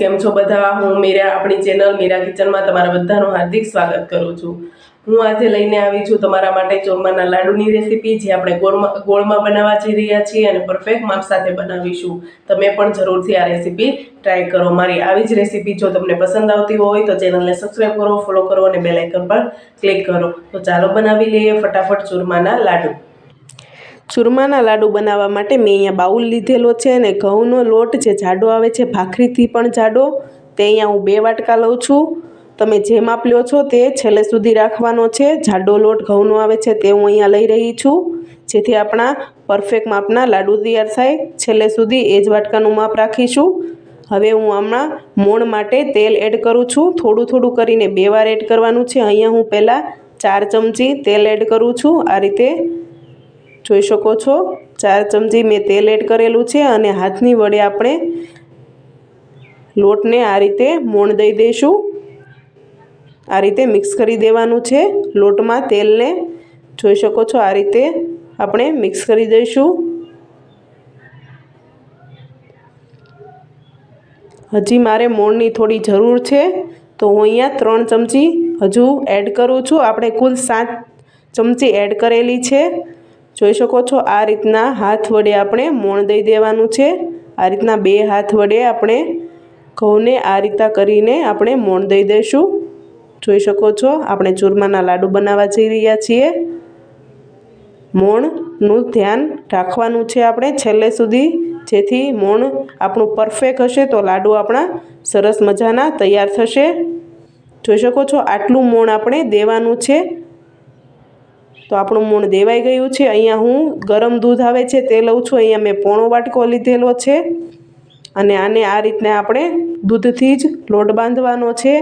કેમ છો બધા? હું મીરા, આપણી ચેનલ મીરા કિચનમાં તમારા બધાનું હાર્દિક સ્વાગત કરું છું। હું આજે લઈને આવી છું તમારા માટે ચોરમાના લાડુની રેસીપી, જે આપણે ગોળમાં બનાવવા જઈ રહ્યા છીએ અને પરફેક્ટ માપ સાથે બનાવીશું। તમે પણ જરૂરથી આ રેસીપી ટ્રાય કરો। મારી આવી જ રેસીપી જો તમને પસંદ આવતી હોય તો ચેનલને સબસ્ક્રાઈબ કરો, ફોલો કરો અને બેલ આઇકન પર ક્લિક કરો। તો ચાલો બનાવી લઈએ ફટાફટ ચોરમાના લાડુ। ચૂરમાના લાડુ બનાવવા માટે મેં અહીંયા બાઉલ લીધેલો છે અને ઘઉંનો લોટ જે જાડો આવે છે, ભાખરીથી પણ જાડો, તે અહીંયા હું 2 વાટકા લઉં છું। તમે જે માપ લ્યો છો તે છેલ્લે સુધી રાખવાનો છે। જાડો લોટ ઘઉંનો આવે છે તે હું અહીંયા લઈ રહી છું, જેથી આપણા પરફેક્ટ માપના લાડુ તૈયાર થાય। છેલ્લે સુધી એ જ વાટકાનું માપ રાખીશું। હવે હું હમણાં મોણ માટે તેલ એડ કરું છું। થોડું થોડું કરીને 2 વાર એડ કરવાનું છે। અહીંયા હું પહેલાં 4 ચમચી તેલ એડ કરું છું। આ રીતે જોઈ શકો છો 4 ચમચી મેં તેલ એડ કરેલું છે અને હાથની વડે આપણે લોટને આ રીતે મોણ દઈ દઈશું। આ રીતે મિક્સ કરી દેવાનું છે લોટમાં તેલને। જોઈ શકો છો આ રીતે આપણે મિક્સ કરી દઈશું। હજી મારે મોણની થોડી જરૂર છે, તો હું અહીંયા 3 ચમચી હજુ એડ કરું છું। આપણે કુલ 7 ચમચી એડ કરેલી છે। જોઈ શકો છો આ રીતના હાથ વડે આપણે મોણ દઈ દેવાનું છે। આ રીતના 2 હાથ વડે આપણે ઘઉંને આ રીતા કરીને આપણે મોણ દઈ દઈશું। જોઈ શકો છો આપણે ચૂરમાના લાડુ બનાવવા જઈ રહ્યા છીએ। મોણનું ધ્યાન રાખવાનું છે આપણે છેલ્લે સુધી, જેથી મોણ આપણું પરફેક્ટ હશે તો લાડુ આપણા સરસ મજાના તૈયાર થશે। જોઈ શકો છો આટલું મોણ આપણે દેવાનું છે। તો આપણું મોણ દેવાઈ ગયું છે। અહીંયા હું ગરમ દૂધ આવે છે તે લઉં છું। અહીંયા મેં પોણો વાટકો લીધેલો છે અને આને આ રીતના આપણે દૂધથી જ લોટ બાંધવાનો છે।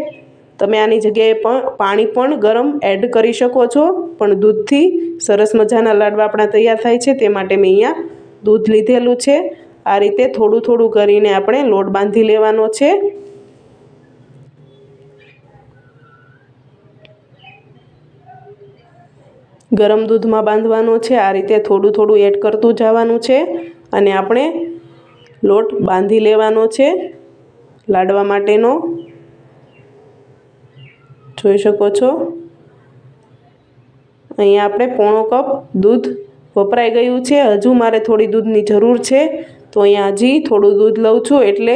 તમે આની જગ્યાએ પણ પાણી પણ ગરમ એડ કરી શકો છો, પણ દૂધથી સરસ મજાના લાડવા આપણા તૈયાર થાય છે, તે માટે મેં અહીંયા દૂધ લીધેલું છે। આ રીતે થોડું થોડું કરીને આપણે લોટ બાંધી લેવાનો છે। ગરમ દૂધમાં બાંધવાનો છે। આ રીતે થોડું થોડું એડ કરતું જવાનું છે અને આપણે લોટ બાંધી લેવાનો છે લાડવા માટેનો। જોઈ શકો છો અહીંયા આપણે પોણો કપ દૂધ વપરાઈ ગયું છે। હજુ મારે થોડી દૂધની જરૂર છે, તો અહીંયા હજી થોડું દૂધ લઉં છું, એટલે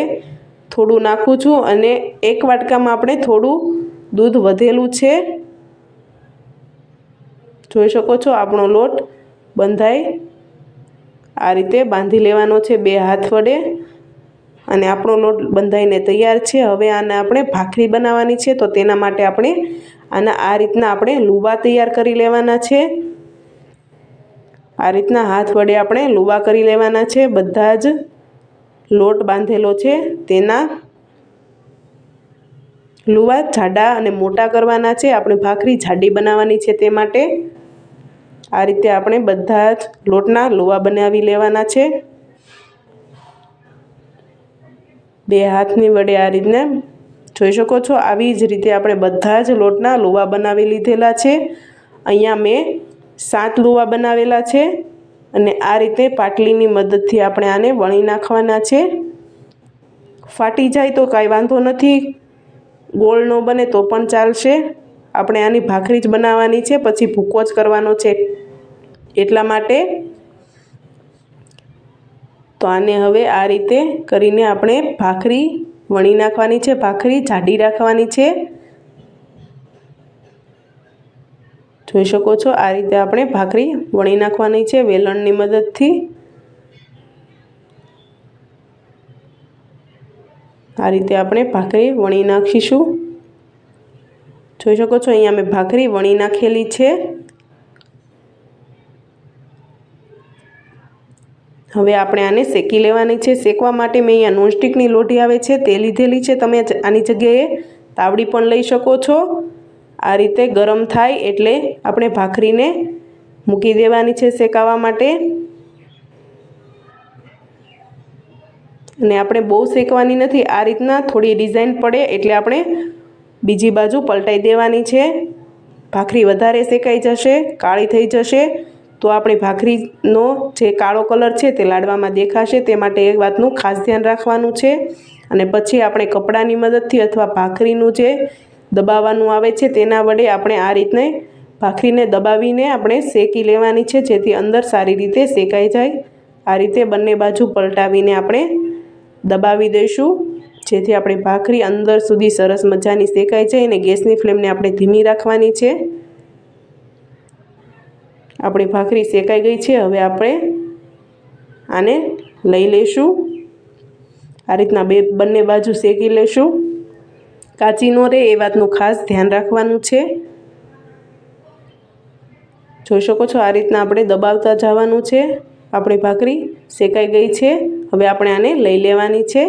થોડું નાખું છું અને 1 વાટકામાં આપણે થોડું દૂધ વધેલું છે। જોઈ શકો છો આપણો લોટ બંધાય આ રીતે બાંધી લેવાનો છે 2 હાથ વડે અને આપણો લોટ બંધાઈને તૈયાર છે। હવે આને આપણે ભાખરી બનાવવાની છે, તો તેના માટે આપણે આના આ રીતના આપણે લુવા તૈયાર કરી લેવાના છે। આ રીતના હાથ વડે આપણે લુવા કરી લેવાના છે। બધા જ લોટ બાંધેલો છે તેના લુવા જાડા અને મોટા કરવાના છે। આપણે ભાખરી જાડી બનાવવાની છે, તે માટે આ રીતે આપણે બધા જ લોટના લુવા બનાવી લેવાના છે। 2 હાથની વડે આ રીતના જોઈ શકો છો આવી જ રીતે આપણે બધા જ લોટના લુવા બનાવી લીધેલા છે। અહીંયા મેં 7 લુવા બનાવેલા છે અને આ રીતે પાટલીની મદદથી આપણે આને વણી નાખવાના છે। ફાટી જાય તો કાંઈ વાંધો નથી, ગોળ ન બને તો પણ ચાલશે। આપણે આની ભાખરી જ બનાવવાની છે, પછી ભૂકો જ કરવાનો છે, એટલા માટે તો આને હવે આ રીતે કરીને આપણે ભાખરી વણી નાખવાની છે। ભાખરી જાડી રાખવાની છે। જોઈ શકો છો આ રીતે આપણે ભાખરી વણી નાખવાની છે વેલણની મદદથી। આ રીતે આપણે ભાખરી વણી નાખીશું। જોઈ શકો છો અહીંયા મેં ભાખરી વણી નાખેલી છે। હવે આપણે આને શેકી લેવાની છે। શેકવા માટે મેં અહીંયા નોનસ્ટિકની લોઢી આવે છે તે લીધેલી છે। તમે આની જગ્યાએ તાવડી પણ લઈ શકો છો। આ રીતે ગરમ થાય એટલે આપણે ભાખરીને મૂકી દેવાની છે શેકાવા માટે, અને આપણે બહુ શેકવાની નથી। આ રીતના થોડી ડિઝાઇન પડે એટલે આપણે બીજી બાજુ પલટાઈ દેવાની છે। ભાખરી વધારે શેકાઈ જશે, કાળી થઈ જશે તો આપણી ભાખરીનો જે કાળો કલર છે તે લાડવામાં દેખાશે, તે માટે એક વાતનું ખાસ ધ્યાન રાખવાનું છે. અને પછી આપણે કપડાની મદદથી અથવા ભાખરીનું જે દબાવવાનું આવે છે તેના વડે આપણે આ રીતને ભાખરીને દબાવીને આપણે શેકી લેવાની છે, જેથી અંદર સારી રીતે શેકાઈ જાય. આ રીતે બંને બાજુ પલટાવીને આપણે દબાવી દઈશું, જેથી આપણી ભાખરી અંદર સુધી સરસ મજાની શેકાઈ જાય. અને ગેસની ફ્લેમને આપણે ધીમી રાખવાની છે. આપણી ભાખરી શેકાઈ ગઈ છે. હવે આપણે આને લઈ લઈશું. આ રીતના બંને બાજુ શેકી લઈશું. કાચી ન રહે એ વાતનું ખાસ ધ્યાન રાખવાનું છે. જોઈ શકો છો આ રીતના આપણે દબાવતા જવાનું છે. આપણી ભાખરી શેકાઈ ગઈ છે. હવે આપણે આને લઈ લેવાની છે.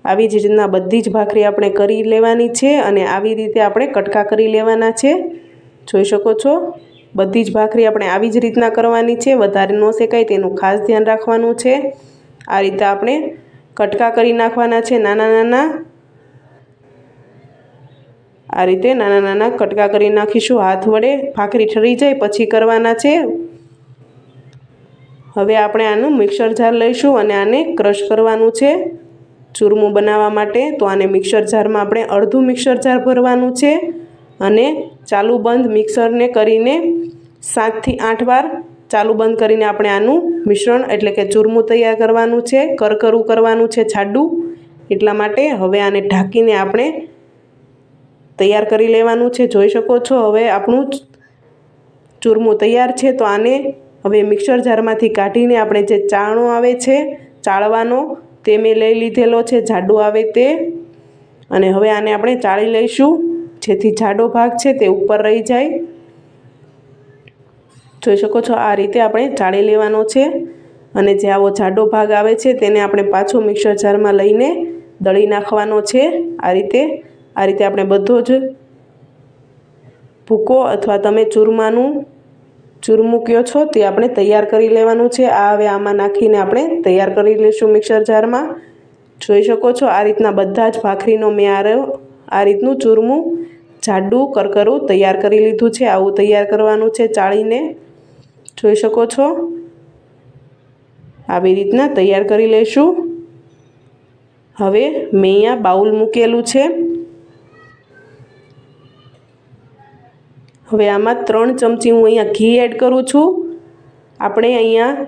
આવી જ રીતના બધી જ ભાખરી આપણે કરી લેવાની છે અને આવી રીતે આપણે કટકા કરી લેવાના છે. જોઈ શકો છો બધી જ ભાખરી આપણે આવી જ રીતના કરવાની છે. વધારે ન શેકાય તેનું ખાસ ધ્યાન રાખવાનું છે. આ રીતે આપણે કટકા કરી નાખવાના છે નાના નાના. આ રીતે નાના નાના કટકા કરી નાખીશું. હાથ વડે ભાખરી ઠરી જાય પછી કરવાના છે. હવે આપણે આનું મિક્સર જાર લઈશું અને આને ક્રશ કરવાનું છે ચૂરમું બનાવવા માટે. તો આને મિક્સર જારમાં આપણે અડધું મિક્સર જાર ભરવાનું છે અને ચાલુ બંધ મિક્સરને કરીને 7 થી 8 વાર ચાલુ બંધ કરીને આપણે આનું મિશ્રણ એટલે કે ચૂરમું તૈયાર કરવાનું છે. કરકરું કરવાનું છે જાડું, એટલા માટે હવે આને ઢાંકીને આપણે તૈયાર કરી લેવાનું છે. જોઈ શકો છો હવે આપણું ચૂરમું તૈયાર છે. તો આને હવે મિક્સર જારમાંથી કાઢીને આપણે જે ચાળણો આવે છે ચાળવાનો તે મેં લઈ લીધેલો છે, જાડો આવે તે. અને હવે આને આપણે ચાળી લઈશું, જેથી જાડો ભાગ છે તે ઉપર રહી જાય. જોઈ શકો છો આ રીતે આપણે ચાળી લેવાનો છે. અને જે આવો જાડો ભાગ આવે છે તેને આપણે પાછો મિક્સર જારમાં લઈને દળી નાખવાનો છે. આ રીતે આપણે બધો જ ભૂકો અથવા તમે ચૂરમું કહો છો તે આપણે તૈયાર કરી લેવાનું છે. આ હવે આમાં નાખીને આપણે તૈયાર કરી લઈશું મિક્સર જારમાં. જોઈ શકો છો આ રીતના બધા જ ભાખરીનો મેં આ રીતનું ચૂરમું જાડું કરકરું તૈયાર કરી લીધું છે. આવું તૈયાર કરવાનું છે ચાળીને. જોઈ શકો છો આવી રીતના તૈયાર કરી લઈશું. હવે મેં અહીંયા બાઉલ મૂકેલું છે. હવે આમાં 3 ચમચી હું અહીંયા ઘી એડ કરું છું. આપણે અહીંયા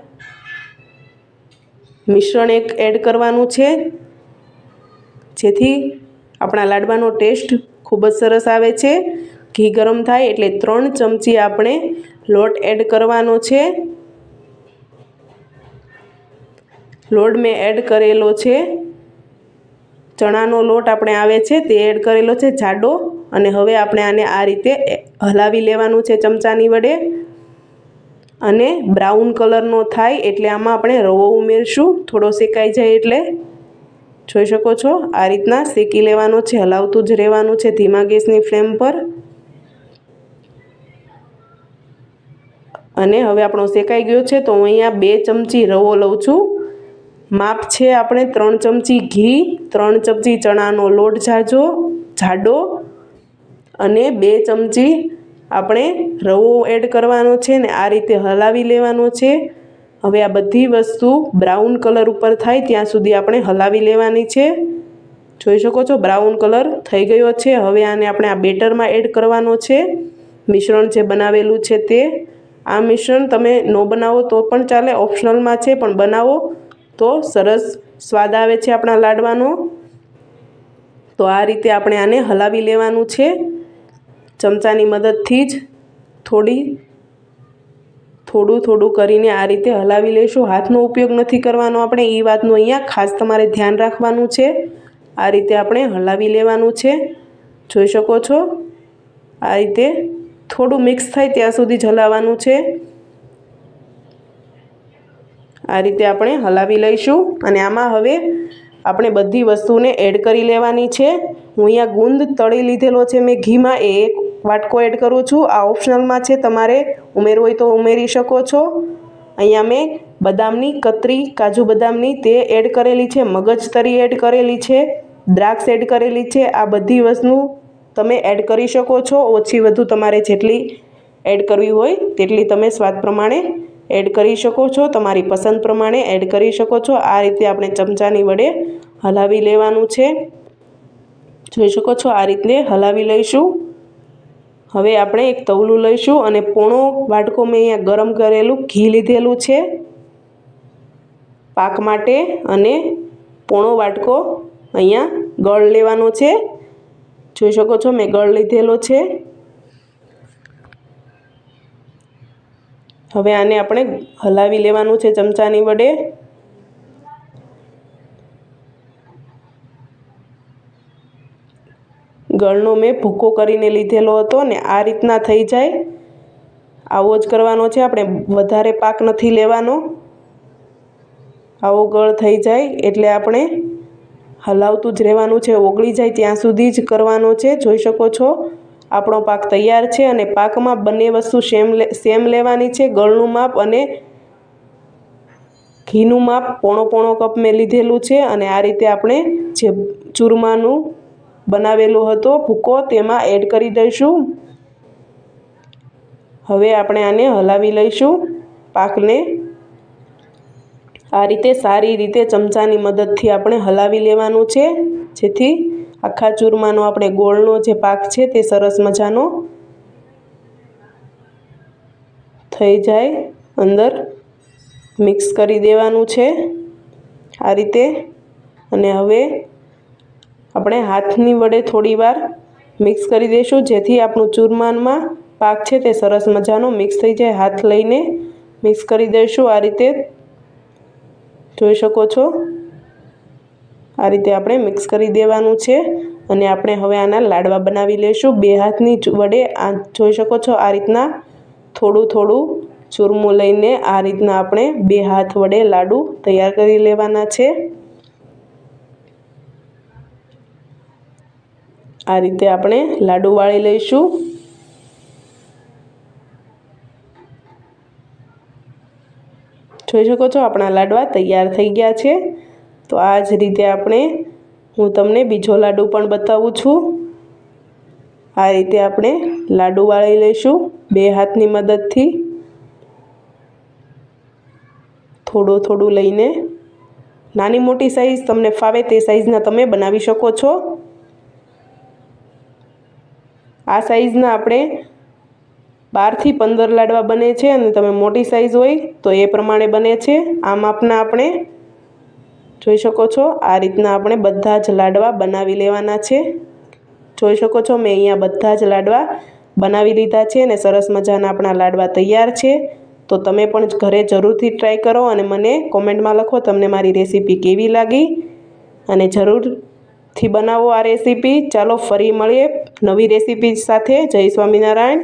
મિશ્રણ એક એડ કરવાનું છે, જેથી આપણા લાડવાનો ટેસ્ટ ખૂબ જ સરસ આવે છે. ઘી ગરમ થાય એટલે 3 ચમચી આપણે લોટ એડ કરવાનો છે. લોટ મેં એડ કરેલો છે, ચણાનો લોટ આપણે આવે છે તે એડ કરેલો છે જાડો. અને હવે આપણે આને આ રીતે હલાવી લેવાનું છે ચમચાની વડે. અને બ્રાઉન કલરનો થાય એટલે આમાં આપણે રવો ઉમેરશું, થોડો શેકાઈ જાય એટલે. જોઈ શકો છો આ રીતના શેકી લેવાનો છે, હલાવતું જ રહેવાનું છે ધીમા ગેસની ફ્લેમ પર. અને હવે આપણો શેકાઈ ગયો છે. તો હું અહીંયા 2 ચમચી રવો લઉં છું. માપ છે આપણે 3 ચમચી ઘી, 3 ચમચી ચણાનો લોટ જાડો અને 2 ચમચી આપણે રવો એડ કરવાનો છે ને આ રીતે હલાવી લેવાનો છે. હવે આ બધી વસ્તુ બ્રાઉન કલર ઉપર થાય ત્યાં સુધી આપણે હલાવી લેવાની છે. જોઈ શકો છો બ્રાઉન કલર થઈ ગયો છે. હવે આને આપણે આ બેટરમાં એડ કરવાનો છે, મિશ્રણ જે બનાવેલું છે તે. આ મિશ્રણ તમે ન બનાવો તો પણ ચાલે, ઓપ્શનલમાં છે, પણ બનાવો તો સરસ સ્વાદ આવે છે આપણા લાડવાનો. તો આ રીતે આપણે આને હલાવી લેવાનું છે ચમચાની મદદથી જ. થોડું કરીને આ રીતે હલાવી લઈશું. હાથનો ઉપયોગ નથી કરવાનો આપણે, એ વાતનું અહીંયા ખાસ તમારે ધ્યાન રાખવાનું છે. આ રીતે આપણે હલાવી લેવાનું છે. જોઈ શકો છો આ રીતે થોડું મિક્સ થાય ત્યાં સુધી જ હલાવવાનું છે. આ રીતે આપણે હલાવી લઈશું. અને આમાં હવે આપણે બધી વસ્તુને એડ કરી લેવાની છે. હું અહીંયા ગુંદ તળી લીધેલો છે મેં ઘીમાં, એ 1 વાટકો એડ કરું છું. આ ઓપ્શનલમાં છે, તમારે ઉમેરવું હોય તો ઉમેરી શકો છો. અહીંયા મેં બદામની કતરી, કાજુ બદામની તે એડ કરેલી છે, મગજતરી એડ કરેલી છે, દ્રાક્ષ એડ કરેલી છે. આ બધી વસ્તુ તમે એડ કરી શકો છો, ઓછી વધુ તમારે જેટલી એડ કરવી હોય તેટલી તમે સ્વાદ પ્રમાણે એડ કરી શકો છો, તમારી પસંદ પ્રમાણે એડ કરી શકો છો। આ રીતે આપણે ચમચાની વડે હલાવી લેવાનું છે। જોઈ શકો છો આ રીતે હલાવી લઈશું। હવે આપણે એક તવલું લઈશું અને પોણો વાટકો મેં અહીંયા ગરમ કરેલું ઘી લીધેલું છે પાક માટે, અને પોણો વાટકો અહીંયા ગળ લેવાનો છે। જોઈ શકો છો મેં ગળ લીધેલો છે। હવે આને આપણે હલાવી લેવાનું છે ચમચાની વડે। ગળનો મેં ભૂકો કરીને લીધેલો હતો ને આ રીતના થઈ જાય આવો જ કરવાનો છે, આપણે વધારે પાક નથી લેવાનો। આવો ગળ થઈ જાય એટલે આપણે હલાવતું જ રહેવાનું છે, ઓગળી જાય ત્યાં સુધી જ કરવાનો છે। જોઈ શકો છો આપણો પાક તૈયાર છે, અને પાકમાં બંને વસ્તુ સેમ લેવાની છે। ગળનું માપ અને ઘીનું માપ પોણો કપ મેં લીધેલું છે, અને આ રીતે આપણે જે ચૂરમાનું બનાવેલો હતો ભૂકો તેમાં એડ કરી દઈશું। હવે આપણે આને હલાવી લઈશું પાકને। આ રીતે સારી રીતે ચમચાની મદદથી આપણે હલાવી લેવાનું છે, જેથી આખા ચૂરમાનો આપણે ગોળનો જે પાક છે તે સરસ મજાનો થઈ જાય। અંદર મિક્સ કરી દેવાનું છે આ રીતે। અને હવે આપણે હાથની વડે થોડી વાર મિક્સ કરી દઈશું, જેથી આપણું ચૂરમામાં પાક છે તે સરસ મજાનો મિક્સ થઈ જાય। હાથ લઈને મિક્સ કરી દઈશું આ રીતે। જોઈ શકો છો આ રીતે આપણે મિક્સ કરી દેવાનું છે, અને આપણે હવે આના લાડવા બનાવી લઈશું બે હાથની વડે। આ જોઈ શકો છો આ રીતના થોડું ચૂરમું લઈને આ રીતના આપણે બે હાથ વડે લાડુ તૈયાર કરી લેવાના છે। આ રીતે આપણે લાડુ વાળી લઈશું। જોઈ શકો છો આપણા લાડવા તૈયાર થઈ ગયા છે। તો આ જ રીતે હું તમને બીજો લાડુ પણ બતાવું છું। આ રીતે આપણે લાડુ વાળી લઈશું બે હાથની મદદથી, થોડું લઈને। નાની મોટી સાઈઝ તમને ફાવે તે સાઈઝના તમે બનાવી શકો છો। આ સાઈઝના આપણે 12 થી 15 લાડવા બને છે, અને તમે મોટી સાઈઝ હોય તો એ પ્રમાણે બને છે। આ માપના આપણે જોઈ શકો છો આ રીતના આપણે બધા જ લાડવા બનાવી લેવાના છે। જોઈ શકો છો મેં અહીંયા બધા જ લાડવા બનાવી લીધા છે, અને સરસ મજાના આપણા લાડવા તૈયાર છે। તો તમે પણ ઘરે જરૂરથી ટ્રાય કરો, અને મને કોમેન્ટમાં લખો તમને મારી રેસીપી કેવી લાગી, અને જરૂરથી બનાવો આ રેસીપી। ચાલો ફરી મળીએ નવી રેસીપી સાથે। જય સ્વામિનારાયણ।